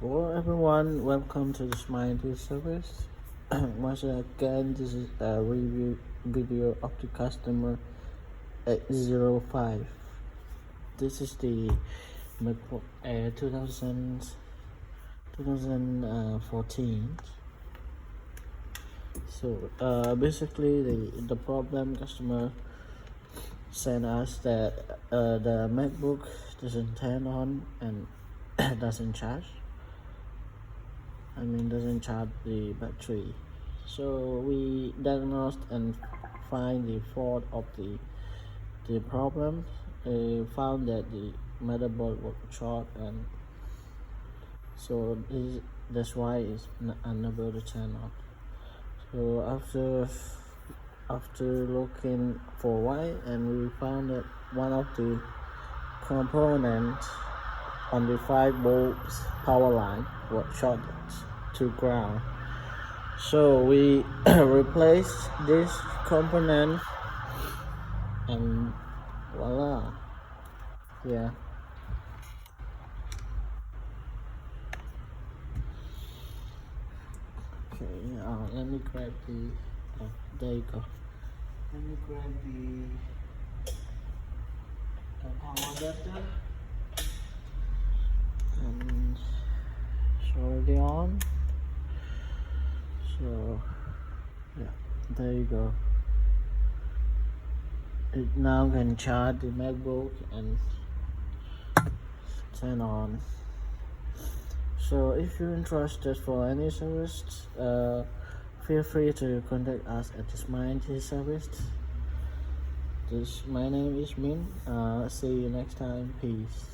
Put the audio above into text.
Hello everyone, welcome to the Smile service. Once again, this is a review video of the customer 805. This is the Macbook Air 2014. So basically the problem customer sent us that the MacBook doesn't turn on and doesn't charge. Doesn't charge the battery. So we diagnosed and find the fault of the problem. We found that the motherboard was short, and so that's why it's unable to turn on. So after looking for why, and we found that one of the components on the 5 volts power line was shorted to ground. So we replaced this component and voila. Yeah. Okay, let me grab there you go. Let me grab the power adapter and solder it on. So yeah, there you go. It now can charge the MacBook and turn on. So if you're interested for any service, feel free to contact us at this Mind service. My name is Min. See you next time. Peace.